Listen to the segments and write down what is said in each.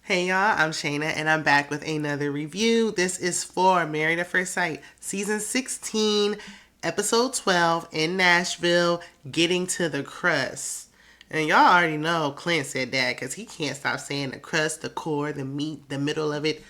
Hey y'all, I'm Shayna and I'm back with another review. This is for Married at First Sight, Season 16, Episode 12 in Nashville, Getting to the Crust. And y'all already know Clint said that because he can't stop saying the crust, the core, the meat, the middle of it,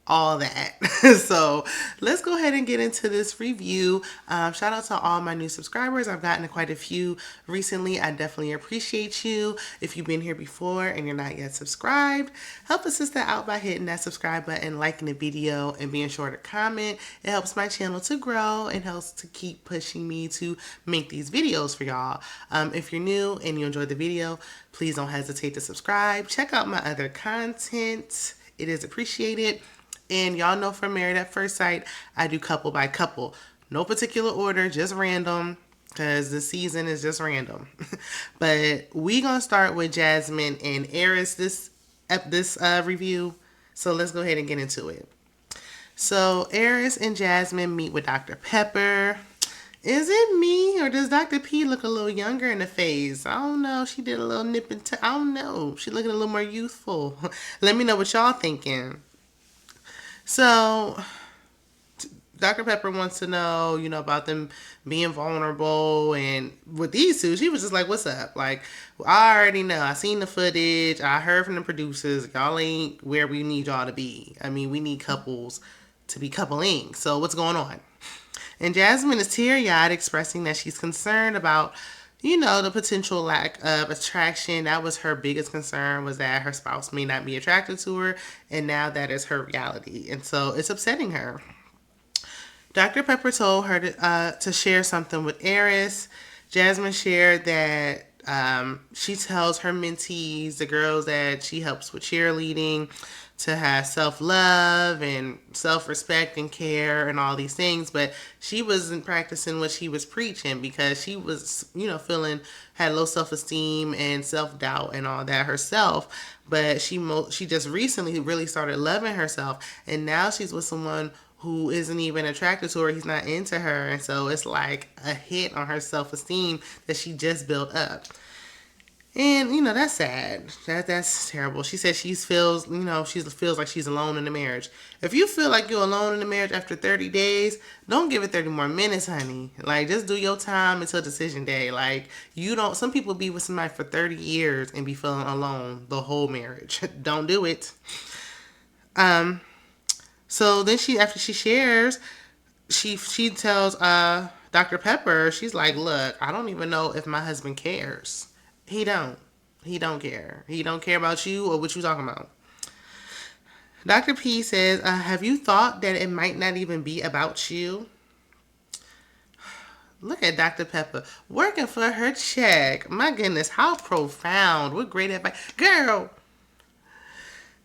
all that. So let's go ahead and get into this review. Shout out to all my new subscribers. I've gotten quite a few recently. I definitely appreciate you. If you've been here before and you're not yet subscribed, help a sister out by hitting that subscribe button, liking the video, and being sure to comment. It helps my channel to grow and helps to keep pushing me to make these videos for y'all. If you're new and you enjoyed the video, please don't hesitate to subscribe. Check out my other content. It is appreciated. And y'all know from Married at First Sight, I do couple by couple. No particular order, just random, because the season is just random. But we going to start with Jasmine and Eris this review. So let's go ahead and get into it. So Eris and Jasmine meet with Dr. Pepper. Is it me or does Dr. P look a little younger in the face? I don't know. She did a little nip and I don't know. She looking a little more youthful. Let me know what y'all thinking. So, Dr. Pepper wants to know, about them being vulnerable. And with these two, she was just like, what's up? Like, I already know. I seen the footage. I heard from the producers. Y'all ain't where we need y'all to be. I mean, we need couples to be coupling. So, what's going on? And Jasmine is teary-eyed, expressing that she's concerned about the potential lack of attraction. That was her biggest concern, was that her spouse may not be attracted to her, and now that is her reality. And so it's upsetting her. Dr. Pepper told her to share something with Eris. Jasmine shared that she tells her mentees, the girls that she helps with cheerleading, to have self-love and self-respect and care and all these things, but she wasn't practicing what she was preaching because she was, had low self-esteem and self-doubt and all that herself. But she just recently really started loving herself, and now she's with someone who isn't even attracted to her. He's not into her, and so it's like a hit on her self-esteem that she just built up. And that's sad. That's terrible. She said she feels like she's alone in the marriage. If you feel like you're alone in the marriage after 30 days, don't give it 30 more minutes, honey. Like, just do your time until decision day. Like, you don't. Some people be with somebody for 30 years and be feeling alone the whole marriage. Don't do it. So then after she shares, she tells Dr. Pepper, she's like, look, I don't even know if my husband cares. He don't. He don't care. He don't care about you or what you talking about. Dr. P says, have you thought that it might not even be about you? Look at Dr. Pepper working for her check. My goodness, how profound. What great advice. Girl.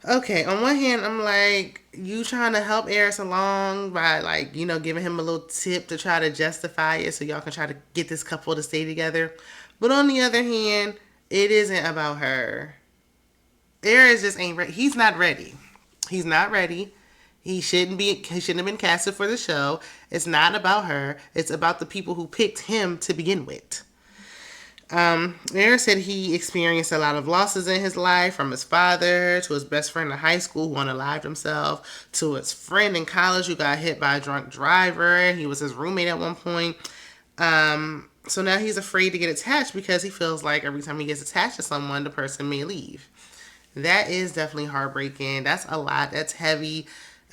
Okay, on one hand, I'm like, you trying to help Eris along by, like, giving him a little tip to try to justify it so y'all can try to get this couple to stay together. But on the other hand, it isn't about her. Eris just ain't ready. He's not ready. He's not ready. He shouldn't have been casted for the show. It's not about her. It's about the people who picked him to begin with. Eris said he experienced a lot of losses in his life, from his father to his best friend in high school who unalived himself, to his friend in college who got hit by a drunk driver. He was his roommate at one point. So now he's afraid to get attached because he feels like every time he gets attached to someone, the person may leave. That is definitely heartbreaking. That's a lot. That's heavy.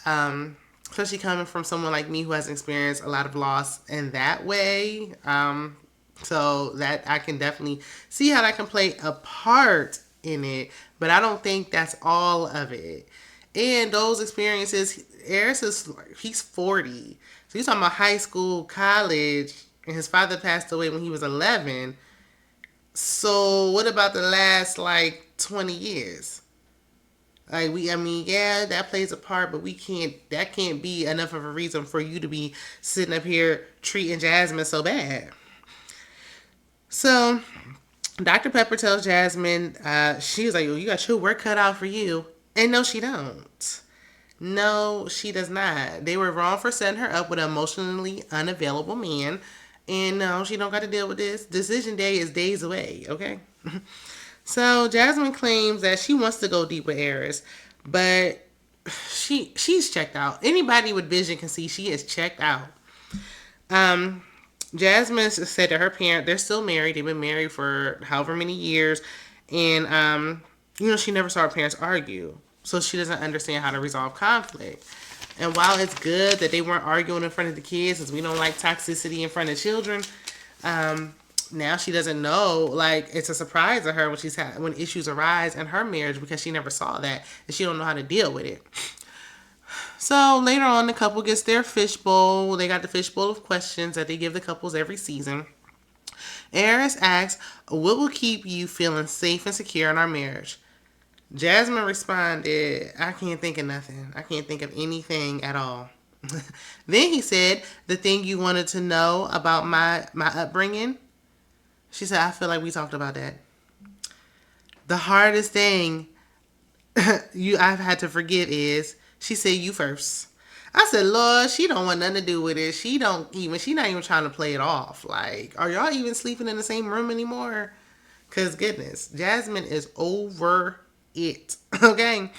Especially coming from someone like me who has experienced a lot of loss in that way. So that I can definitely see how that can play a part in it. But I don't think that's all of it. And those experiences, he's 40. So he's talking about high school, college, and his father passed away when he was 11. So what about the last 20 years? Yeah, that plays a part, but that can't be enough of a reason for you to be sitting up here treating Jasmine so bad. So Dr. Pepper tells Jasmine, she was like, oh, you got your work cut out for you. And no, she don't. No, she does not. They were wrong for setting her up with an emotionally unavailable man. And no, she don't got to deal with this. Decision day is days away, okay? So Jasmine claims that she wants to go deep with Eris, But she's checked out. Anybody with vision can see she is checked out. Um, Jasmine said to her parent, they're still married. They've been married for however many years, and she never saw her parents argue, so she doesn't understand how to resolve conflict. And while it's good that they weren't arguing in front of the kids, because we don't like toxicity in front of children, now she doesn't know. Like, it's a surprise to her when issues arise in her marriage, because she never saw that and she don't know how to deal with it. So later on, the couple gets their fishbowl. They got the fishbowl of questions that they give the couples every season. Eris asks, what will keep you feeling safe and secure in our marriage? Jasmine responded, I can't think of nothing. I can't think of anything at all. Then he said, the thing you wanted to know about my upbringing? She said, I feel like we talked about that. The hardest thing I've had to forgive is, she said, you first. I said, Lord, she don't want nothing to do with it. She not even trying to play it off. Like, are y'all even sleeping in the same room anymore? Because goodness, Jasmine is over it. Okay.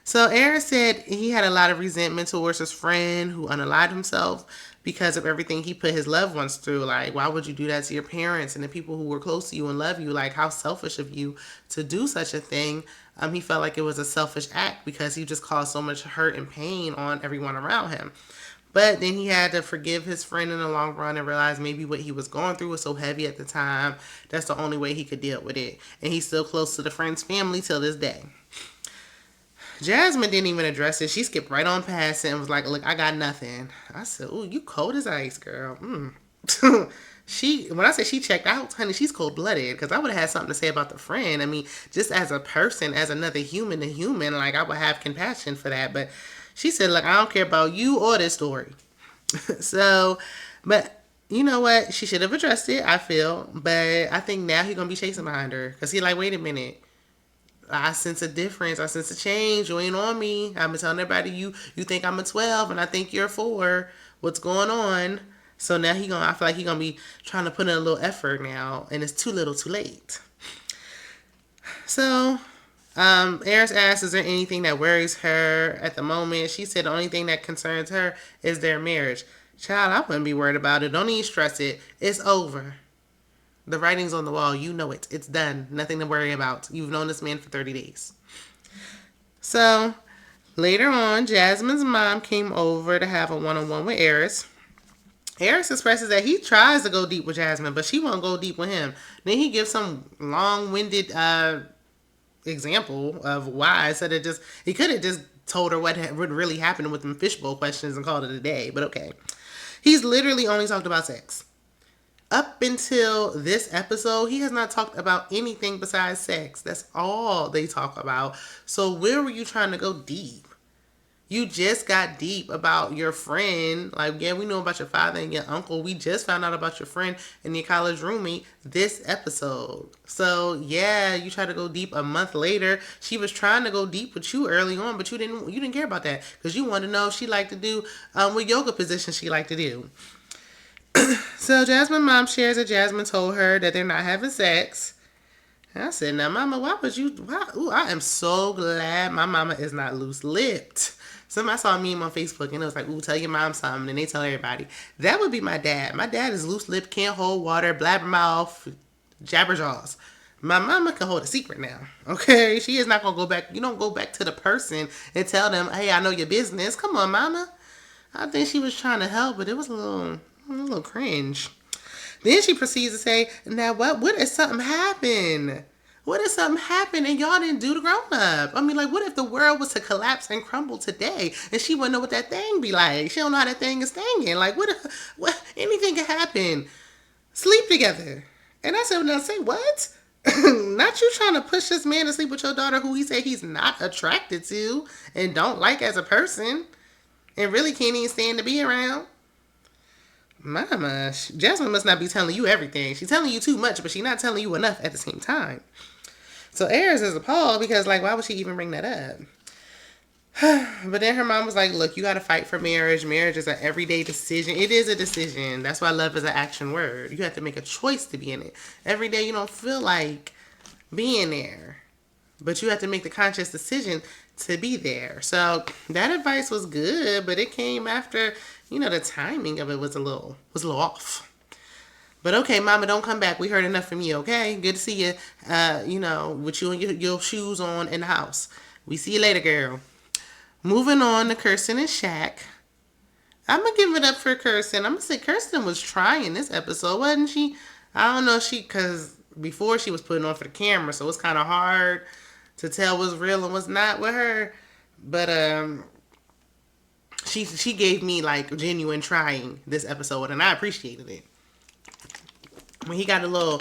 So Aaron said he had a lot of resentment towards his friend who unalived himself because of everything he put his loved ones through. Like, why would you do that to your parents and the people who were close to you and love you? Like, how selfish of you to do such a thing. He felt like it was a selfish act because he just caused so much hurt and pain on everyone around him. But then he had to forgive his friend in the long run and realize maybe what he was going through was so heavy at the time. That's the only way he could deal with it. And he's still close to the friend's family till this day. Jasmine didn't even address it. She skipped right on past it and was like, look, I got nothing. I said, ooh, you cold as ice, girl. When I say she checked out, honey, she's cold-blooded, because I would have had something to say about the friend. I mean, just as a person, as another human to human, like, I would have compassion for that. But she said, look, I don't care about you or this story. So, but you know what? She should have addressed it, I feel. But I think now he's going to be chasing behind her, because he's like, wait a minute. I sense a difference. I sense a change. You ain't on me. I've been telling everybody you think I'm a 12 and I think you're a 4. What's going on? So now I feel like he's gonna be trying to put in a little effort now, and it's too little too late. So Eris asked, is there anything that worries her at the moment? She said the only thing that concerns her is their marriage. Child, I wouldn't be worried about it. Don't even stress it. It's over. The writing's on the wall. You know it. It's done. Nothing to worry about. You've known this man for 30 days. So, later on, Jasmine's mom came over to have a one-on-one with Eris. Eris expresses that he tries to go deep with Jasmine, but she won't go deep with him. Then he gives some long-winded example of why. So that he could have just told her what really happened with them fishbowl questions and called it a day. But okay. He's literally only talked about sex. Up until this episode, he has not talked about anything besides sex. That's all they talk about. So where were you trying to go deep? You just got deep about your friend. Like, yeah, we know about your father and your uncle. We just found out about your friend and your college roommate this episode. So, yeah, you tried to go deep a month later. She was trying to go deep with you early on, but you didn't care about that because you wanted to know if she liked to do what yoga positions she liked to do. So Jasmine's mom shares that Jasmine told her that they're not having sex. And I said, now, mama, why would you? Ooh, I am so glad my mama is not loose-lipped. Somebody saw a meme on Facebook and it was like, ooh, tell your mom something. And they tell everybody. That would be my dad. My dad is loose-lipped, can't hold water, blabbermouth, jabberjaws. My mama can hold a secret now. Okay? She is not going to go back. You don't go back to the person and tell them, hey, I know your business. Come on, mama. I think she was trying to help, but it was a little cringe. Then she proceeds to say, now what if something happened? What if something happened and y'all didn't do the grown up? I mean, like, what if the world was to collapse and crumble today and she wouldn't know what that thing be like? She don't know how that thing is stinging. Like, what anything could happen. Sleep together. And I said, now say what? Not you trying to push this man to sleep with your daughter who he said he's not attracted to and don't like as a person and really can't even stand to be around. Mama, Jasmine must not be telling you everything. She's telling you too much, but she's not telling you enough at the same time. So Eris is appalled because, like, why would she even bring that up? But then her mom was like, look, you got to fight for marriage. Marriage is an everyday decision. It is a decision. That's why love is an action word. You have to make a choice to be in it. Every day you don't feel like being there. but you have to make the conscious decision to be there. So that advice was good, but it came after, the timing of it was a little off. But okay, Mama, don't come back. We heard enough from you. Okay, good to see you. With you and your shoes on in the house. We see you later, girl. Moving on to Kirsten and Shaq. I'm gonna give it up for Kirsten. I'm gonna say Kirsten was trying this episode, wasn't she? I don't know, because before she was putting on for the camera, so it's kind of hard to tell what's real and what's not with her. But she gave me like genuine trying this episode, and I appreciated it. When he got a little,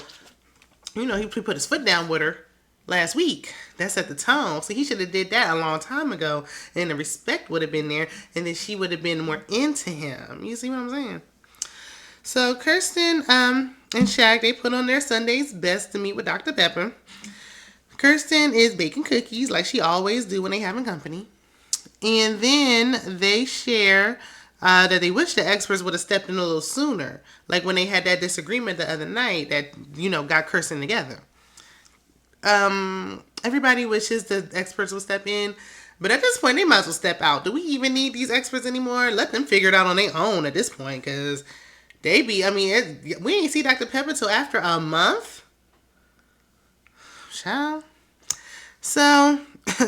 he put his foot down with her last week. That set the tone. So he should have did that a long time ago, and the respect would have been there, and then she would have been more into him. You see what I'm saying? So Kirsten and Shaq, they put on their Sunday's best to meet with Dr. Pepper. Kirsten is baking cookies like she always do when they having company. And then they share that they wish the experts would have stepped in a little sooner. Like when they had that disagreement the other night that, got Kirsten together. Everybody wishes the experts would step in. But at this point, they might as well step out. Do we even need these experts anymore? Let them figure it out on their own at this point. Because we ain't see Dr. Pepper till after a month. Child. So,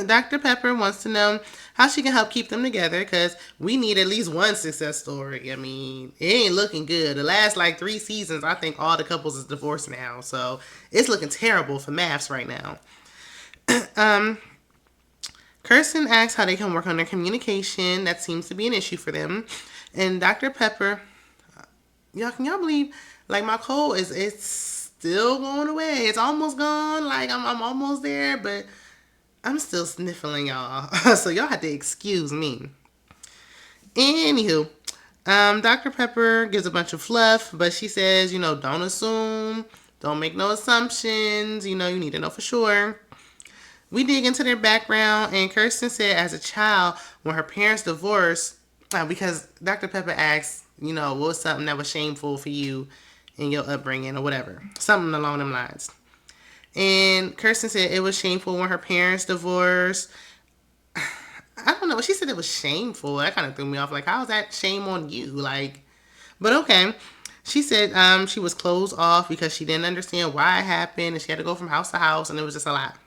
Dr. Pepper wants to know how she can help keep them together, because we need at least one success story. I mean, it ain't looking good. The last 3 seasons, I think all the couples is divorced now. So, it's looking terrible for maths right now. Kirsten asks how they can work on their communication. That seems to be an issue for them. And Dr. Pepper, can y'all believe, my cold it's still going away. It's almost gone. I'm almost there, but I'm still sniffling, y'all. So y'all have to excuse me. Anywho, Dr. Pepper gives a bunch of fluff, but she says, don't assume, don't make no assumptions, you need to know for sure. We dig into their background, and Kirsten said as a child, when her parents divorced, because Dr. Pepper asked, what was something that was shameful for you in your upbringing or whatever, something along them lines. And Kirsten said it was shameful when her parents divorced. I don't know. She said it was shameful. That kind of threw me off. How is that shame on you? But okay. She said she was closed off because she didn't understand why it happened, and she had to go from house to house, and it was just a lot.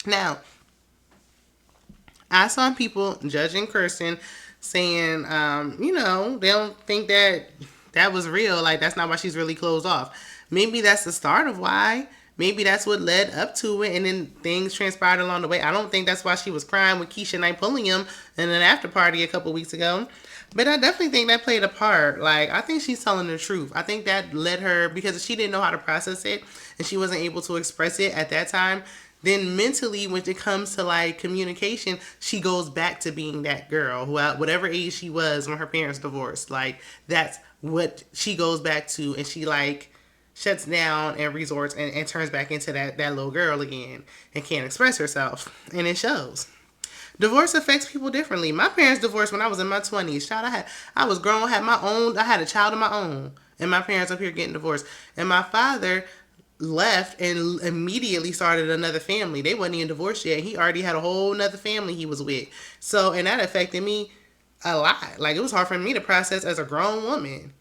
Now, I saw people judging Kirsten, saying, they don't think that was real. That's not why she's really closed off. Maybe that's the start of why. Maybe that's what led up to it, and then things transpired along the way. I don't think that's why she was crying with Keisha Knight pulling him in an after party a couple weeks ago. But I definitely think that played a part. I think she's telling the truth. I think that led her, because she didn't know how to process it, and she wasn't able to express it at that time. Then mentally, when it comes to communication, she goes back to being that girl who, whatever age she was when her parents divorced. That's what she goes back to, and she shuts down and resorts and turns back into that little girl again and can't express herself. And it shows. Divorce affects people differently. My parents divorced when I was in my 20s. Child, I was grown, had my own, I had a child of my own. And my parents up here getting divorced. And my father left and immediately started another family. They wasn't even divorced yet. He already had a whole nother family he was with. So, and that affected me a lot. It was hard for me to process as a grown woman.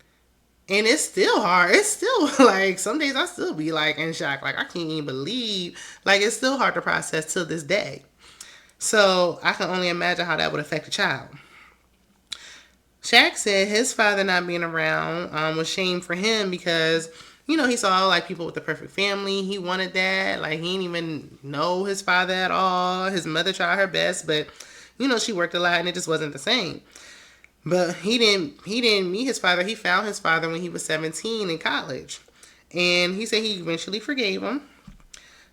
And it's still hard. It's still some days I still be in shock. I can't even believe. It's still hard to process to this day. So I can only imagine how that would affect a child. Shaq said his father not being around was shame for him because, he saw people with the perfect family. He wanted that. He didn't even know his father at all. His mother tried her best, but, she worked a lot and it just wasn't the same. But he didn't meet his father. He found his father when he was 17 in college. And he said he eventually forgave him.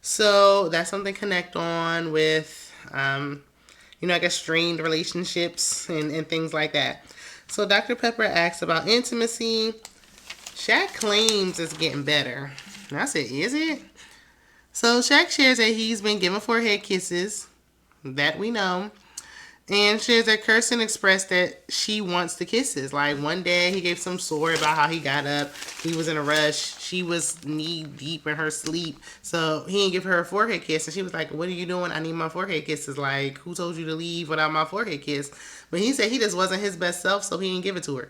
So that's something to connect on with, I guess strained relationships and things like that. So Dr. Pepper asks about intimacy. Shaq claims it's getting better. And I said, is it? So Shaq shares that he's been giving forehead kisses. That we know. And she says that Kirsten expressed that she wants the kisses. Like one day he gave some story about how he got up. He was in a rush. She was knee deep in her sleep. So he didn't give her a forehead kiss. And she was like, what are you doing? I need my forehead kisses. Like, who told you to leave without my forehead kiss? But he said he just wasn't his best self, so he didn't give it to her.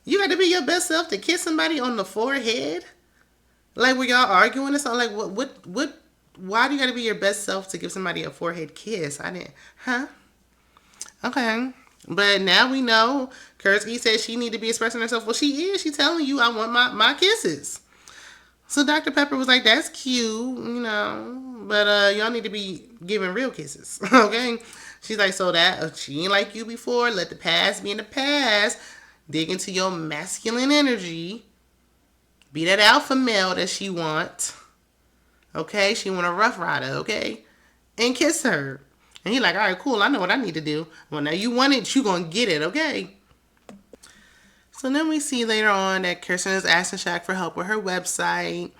You got to be your best self to kiss somebody on the forehead? Like, were y'all arguing or something? Like, why do you got to be your best self to give somebody a forehead kiss? I didn't, huh? Okay. But now we know Kursky said she need to be expressing herself. Well, she is. She telling you I want my kisses. So Dr. Pepper was like, that's cute, but y'all need to be giving real kisses, okay? She's like, so that she ain't like you before. Let the past be in the past. Dig into your masculine energy. Be that alpha male that she want. Okay? She want a rough rider, okay? And kiss her. And he like, all right, cool. I know what I need to do. Well, now you want it, you gonna get it, okay? So then we see later on that Kirsten is asking Shaq for help with her website.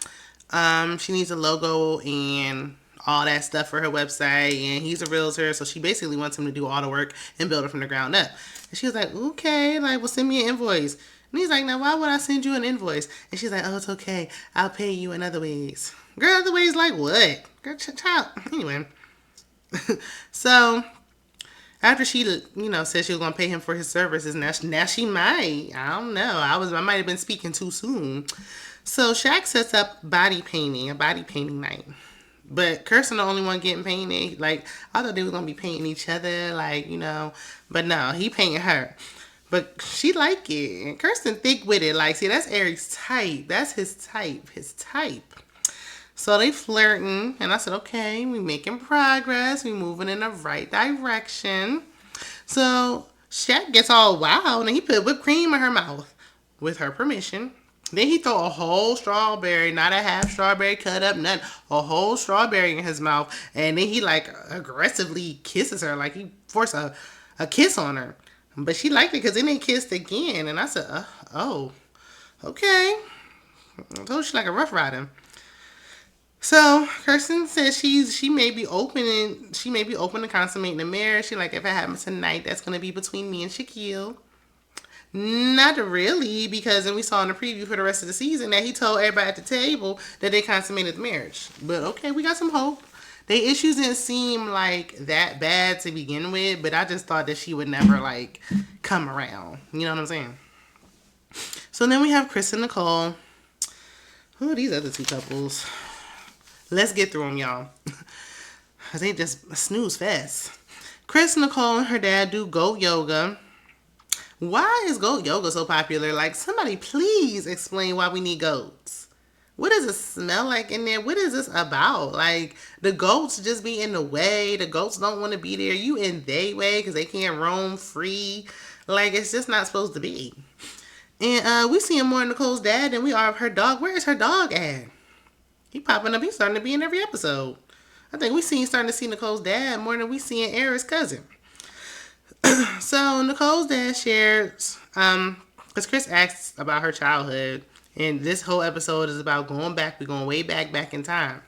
She needs a logo and all that stuff for her website. And he's a realtor, so she basically wants him to do all the work and build it from the ground up. And she was like, okay, like, well, send me an invoice. And he's like, now why would I send you an invoice? And she's like, oh, it's okay. I'll pay you in other ways. Girl, other ways like what? Girl, child. Anyway. So after she, said she was gonna pay him for his services, now she might. I don't know. I might have been speaking too soon. So Shaq sets up a body painting night. But Kirsten the only one getting painted. Like, I thought they were gonna be painting each other, but no, he painted her. But she like it. And Kirsten thick with it. Like, see, that's Eric's type. That's his type. So they flirting, and I said, okay, we making progress. We moving in the right direction. So Shaq gets all wild, and he put whipped cream in her mouth with her permission. Then he throw a whole strawberry, not a half strawberry cut up, nothing, a whole strawberry in his mouth. And then he, like, aggressively kisses her, like he forced a kiss on her. But she liked it because then they kissed again. And I said, oh, okay. I told you, like a rough rider. So Kirsten says she may be open to consummating the marriage. She like, if it happens tonight, that's gonna be between me and Shaquille. Not really, because then we saw in the preview for the rest of the season that he told everybody at the table that they consummated the marriage. But okay, we got some hope. The issues didn't seem like that bad to begin with, but I just thought that she would never like come around. You know what I'm saying? So then we have Chris and Nicole. Who are these other two couples? Let's get through them, y'all. Because they just snooze fast. Chris, Nicole, and her dad do goat yoga. Why is goat yoga so popular? Like, somebody please explain why we need goats. What does it smell like in there? What is this about? Like, the goats just be in the way. The goats don't want to be there. You in they way because they can't roam free. Like, it's just not supposed to be. And we seeing more of Nicole's dad than we are of her dog. Where is her dog at? He popping up. He's starting to be in every episode. I think we starting to see Nicole's dad more than we seeing Eric's cousin. So Nicole's dad shares, because Chris asks about her childhood, and this whole episode is about going back. We're going way back in time.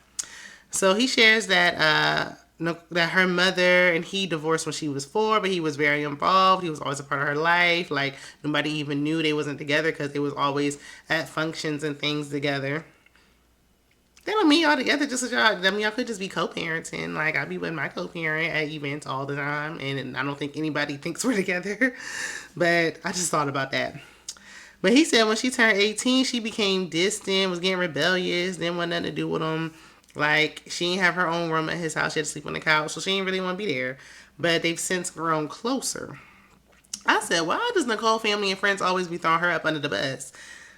So he shares that that her mother and he divorced when she was 4, but he was very involved. He was always a part of her life. Like, nobody even knew they wasn't together because they was always at functions and things together. They don't mean y'all together just as y'all. I mean, y'all could just be co-parenting. Like, I be with my co-parent at events all the time, and I don't think anybody thinks we're together. But I just thought about that. But he said when she turned 18, she became distant, was getting rebellious, didn't want nothing to do with him. Like, she didn't have her own room at his house. She had to sleep on the couch, so she didn't really want to be there. But they've since grown closer. I said, why does Nicole family and friends always be throwing her up under the bus?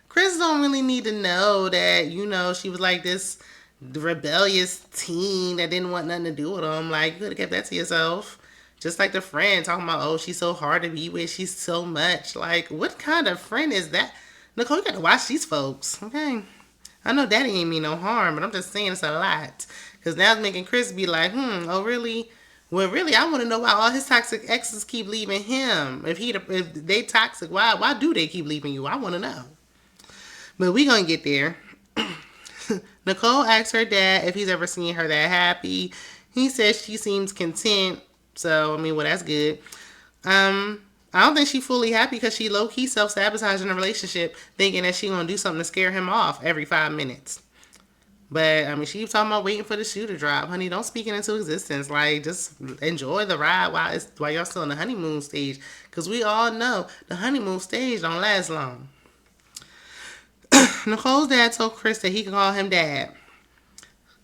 Chris don't really need to know that, she was like this rebellious teen that didn't want nothing to do with him. Like, you could have kept that to yourself. Just like the friend talking about, oh, she's so hard to be with. She's so much. Like, what kind of friend is that? Nicole, you got to watch these folks, okay? I know daddy ain't mean no harm, but I'm just saying it's a lot. Because now it's making Chris be like, oh, really? Well, really, I want to know why all his toxic exes keep leaving him. If they toxic, why do they keep leaving you? I want to know. But we gonna get there. Nicole asks her dad if he's ever seen her that happy. He says she seems content. So, well, that's good. I don't think she fully happy because she low key self sabotaging the relationship, thinking that she gonna do something to scare him off every 5 minutes. But I mean, she keeps talking about waiting for the shoe to drop. Honey, don't speak it into existence. Like, just enjoy the ride while y'all still in the honeymoon stage. Cause we all know the honeymoon stage don't last long. Nicole's dad told Chris that he can call him dad.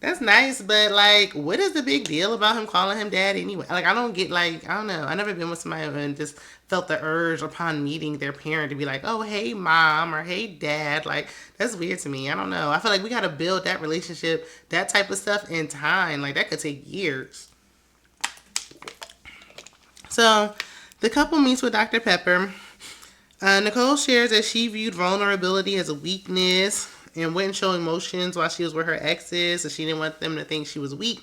That's nice, but like, what is the big deal about him calling him dad anyway? Like, I don't get, like, I don't know. I never been with somebody and just felt the urge upon meeting their parent to be like, oh, hey, mom, or hey, dad. Like, that's weird to me. I don't know. I feel like we got to build that relationship, that type of stuff in time. Like, that could take years. So, the couple meets with Dr. Pepper. Nicole shares that she viewed vulnerability as a weakness and wouldn't show emotions while she was with her exes, so she didn't want them to think she was weak.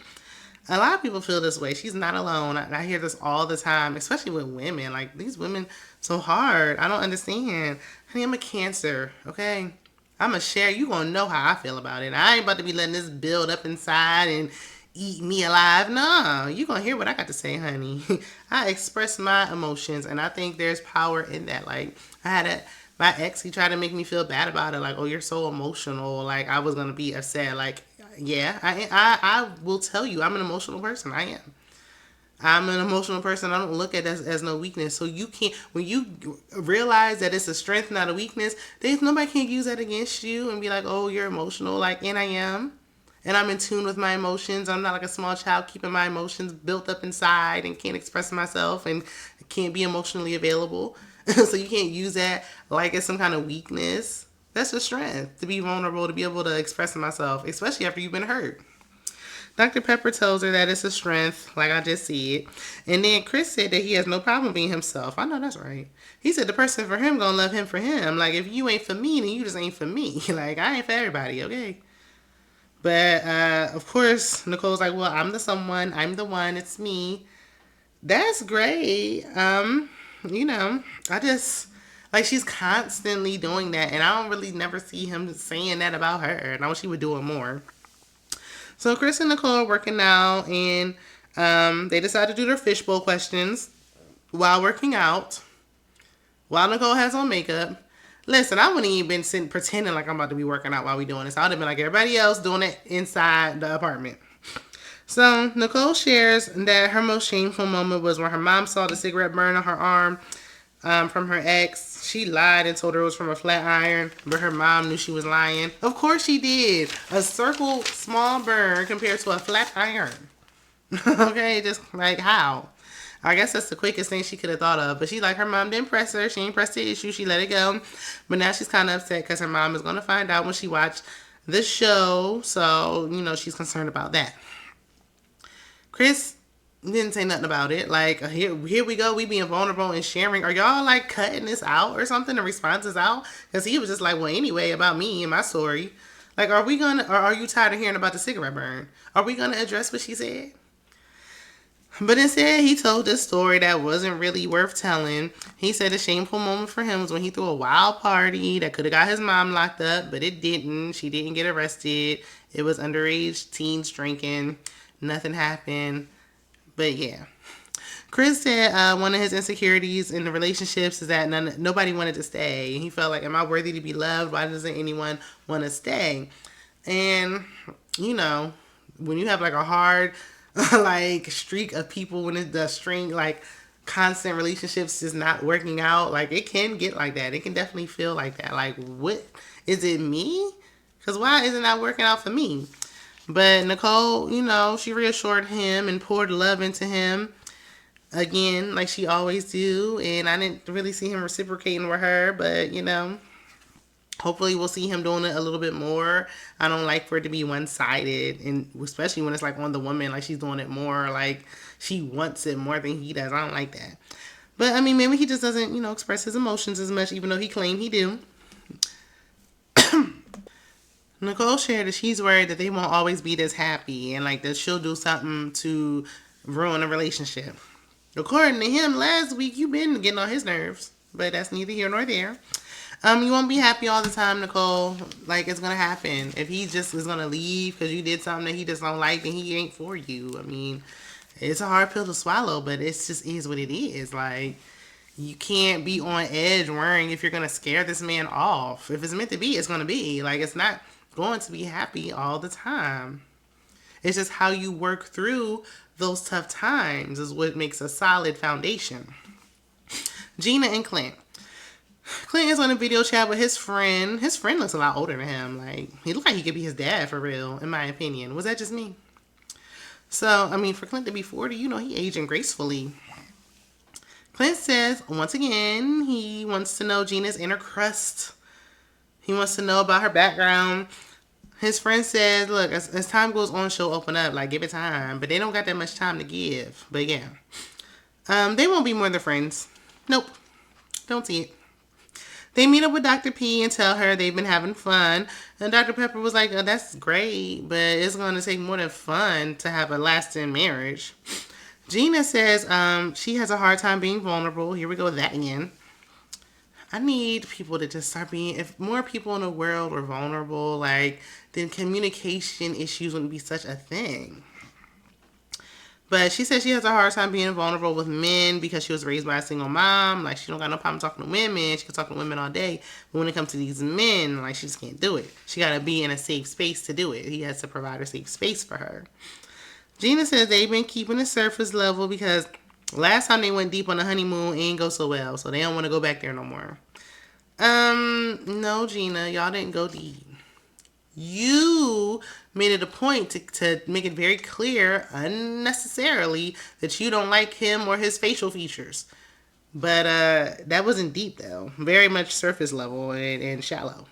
A lot of people feel this way. She's not alone. I hear this all the time, especially with women. Like, these women so hard. I don't understand. Honey, I'm a Cancer, okay? I'm a share. You gonna know how I feel about it. I ain't about to be letting this build up inside and eat me alive. No, you gonna hear what I got to say, honey. I express my emotions, and I think there's power in that. Like, I had my ex, he tried to make me feel bad about it. Like, oh, you're so emotional. Like, I was gonna be upset. Like, yeah, I will tell you, I'm an emotional person. I am. I'm an emotional person. I don't look at it as no weakness. So you can't, when you realize that it's a strength, not a weakness, there's nobody can use that against you and be like, oh, you're emotional. Like, and I am. And I'm in tune with my emotions. I'm not like a small child keeping my emotions built up inside and can't express myself and can't be emotionally available. So you can't use that like it's some kind of weakness. That's a strength, to be vulnerable, to be able to express myself, especially after you've been hurt. Dr. Pepper tells her that it's a strength, like I just said. And then Chris said that he has no problem being himself. I know that's right. He said the person for him gonna love him for him. Like, if you ain't for me, then you just ain't for me. Like, I ain't for everybody, okay? But, of course, Nicole's like, well, I'm the someone. I'm the one. It's me. That's great. I just, like, she's constantly doing that. And I don't really never see him saying that about her. And I wish he would do it more. So Chris and Nicole are working out, and they decide to do their fishbowl questions while working out, while Nicole has on makeup. Listen, I wouldn't even been sitting pretending like I'm about to be working out while we doing this. I would have been like everybody else doing it inside the apartment. So Nicole shares that her most shameful moment was when her mom saw the cigarette burn on her arm from her ex. She lied and told her it was from a flat iron, but her mom knew she was lying. Of course she did. A circle small burn compared to a flat iron. Okay, just like how? I guess that's the quickest thing she could have thought of. But she, like, her mom didn't press her. She didn't press the issue. She let it go. But now she's kind of upset because her mom is going to find out when she watched the show. So, she's concerned about that. Chris didn't say nothing about it. Like, here we go. We being vulnerable and sharing. Are y'all, like, cutting this out or something? The responses out? Because he was just like, well, anyway, about me and my story. Like, are you tired of hearing about the cigarette burn? Are we going to address what she said? But instead, he told this story that wasn't really worth telling. He said a shameful moment for him was when he threw a wild party that could have got his mom locked up, but it didn't. She didn't get arrested. It was underage teens drinking. Nothing happened. But yeah. Chris said one of his insecurities in the relationships is that nobody wanted to stay. He felt like, am I worthy to be loved? Why doesn't anyone want to stay? And, when you have like a hard like streak of people, when the string, like, constant relationships is not working out, like, it can get like that. It can definitely feel like that. Like, what is it, me? Because why isn't that working out for me? But Nicole, she reassured him and poured love into him again, like she always do. And I didn't really see him reciprocating with her, but hopefully we'll see him doing it a little bit more. I don't like for it to be one-sided, and especially when it's like on the woman, like she's doing it more, like she wants it more than he does. I don't like that. But I mean, maybe he just doesn't, express his emotions as much, even though he claimed he do. Nicole shared that she's worried that they won't always be this happy, and like that she'll do something to ruin a relationship. According to him, last week you been getting on his nerves, but that's neither here nor there. You won't be happy all the time, Nicole. Like, it's gonna happen. If he just is gonna leave because you did something that he just don't like, then he ain't for you. I mean, It's a hard pill to swallow, but it's just is what it is. Like, you can't be on edge worrying if you're gonna scare this man off. If it's meant to be, it's gonna be. Like, it's not going to be happy all the time. It's just how you work through those tough times is what makes a solid foundation. Gina and Clint. Clint is on a video chat with his friend. His friend looks a lot older than him. Like, he looked like he could be his dad for real, in my opinion. Was that just me? So, I mean, for Clint to be 40, he aging gracefully. Clint says, once again, he wants to know Gina's inner crust. He wants to know about her background. His friend says, look, as time goes on, she'll open up. Like, give it time. But they don't got that much time to give. But yeah. They won't be more than friends. Nope. Don't see it. They meet up with Dr. P and tell her they've been having fun. And Dr. Pepper was like, oh, that's great, but it's going to take more than fun to have a lasting marriage. Gina says she has a hard time being vulnerable. Here we go with that again. I need people to just start being, if more people in the world were vulnerable, like, then communication issues wouldn't be such a thing. But she says she has a hard time being vulnerable with men because she was raised by a single mom. Like, she don't got no problem talking to women. She can talk to women all day. But when it comes to these men, like, she just can't do it. She got to be in a safe space to do it. He has to provide a safe space for her. Gina says they've been keeping the surface level because last time they went deep on the honeymoon, it ain't go so well. So they don't want to go back there no more. No, Gina, y'all didn't go deep. You made it a point to make it very clear, unnecessarily, that you don't like him or his facial features. But that wasn't deep, though. Very much surface level and shallow.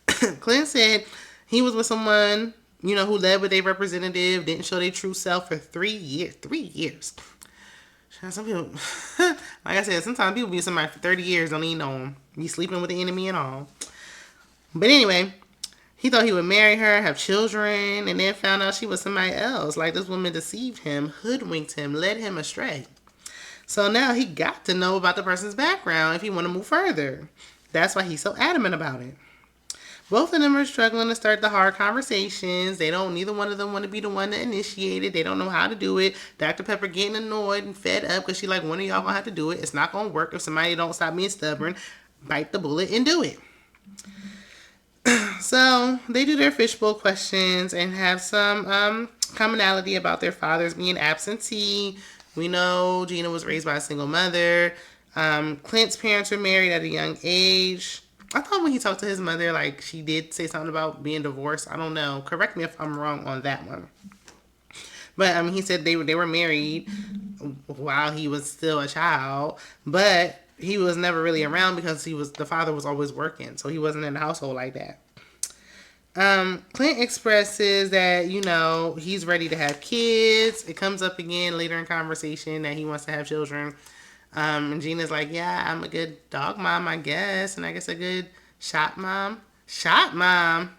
Clint said he was with someone, who led with a representative, didn't show their true self for 3 years. 3 years. Some people, like I said, sometimes people be with somebody for 30 years, don't even know them. Be sleeping with the enemy and all. But anyway, he thought he would marry her, have children, and then found out she was somebody else. Like, this woman deceived him, hoodwinked him, led him astray. So now he got to know about the person's background if he want to move further. That's why he's so adamant about it. Both of them are struggling to start the hard conversations. Neither one of them want to be the one to initiate it. They don't know how to do it. Dr. Pepper getting annoyed and fed up because she like, one of y'all gonna have to do it. It's not gonna work if somebody don't stop being stubborn. Bite the bullet and do it. So they do their fishbowl questions and have some commonality about their fathers being absentee. We know Gina was raised by a single mother. Clint's parents were married at a young age. I thought when he talked to his mother, like, she did say something about being divorced. I don't know. Correct me if I'm wrong on that one. But he said they were married while he was still a child, but he was never really around because the father was always working, so he wasn't in the household like that. Clint expresses that, he's ready to have kids. It comes up again later in conversation that he wants to have children. And Gina's like, yeah, I'm a good dog mom, I guess. And I guess a good shot mom. Shot mom?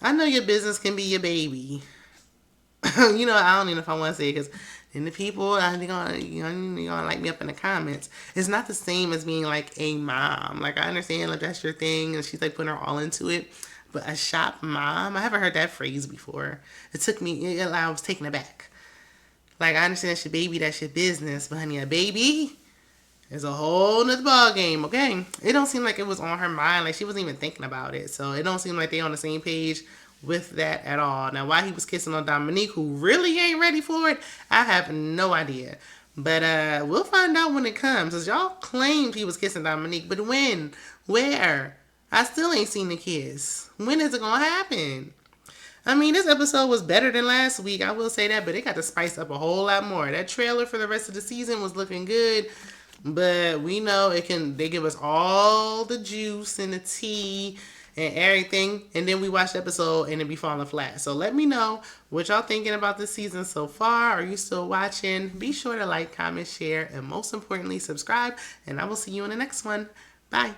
I know your business can be your baby. I don't even know if I want to say it because then the people, they're gonna like me up in the comments. It's not the same as being like a mom. Like, I understand like that's your thing and she's like putting her all into it. But a shop mom, I haven't heard that phrase before. I was taken aback. Like, I understand that's your baby, that's your business, but honey, a baby is a whole nother ball game, okay? It don't seem like it was on her mind. Like, she wasn't even thinking about it. So it don't seem like they on the same page with that at all. Now, why he was kissing on Dominique, who really ain't ready for it, I have no idea. But we'll find out when it comes. Because y'all claimed he was kissing Dominique, but when? Where? I still ain't seen the kiss. When is it going to happen? This episode was better than last week, I will say that, but it got to spice up a whole lot more. That trailer for the rest of the season was looking good, but we know they give us all the juice and the tea and everything, and then we watch the episode and it be falling flat. So let me know what y'all thinking about this season so far. Are you still watching? Be sure to like, comment, share, and most importantly, subscribe, and I will see you in the next one. Bye.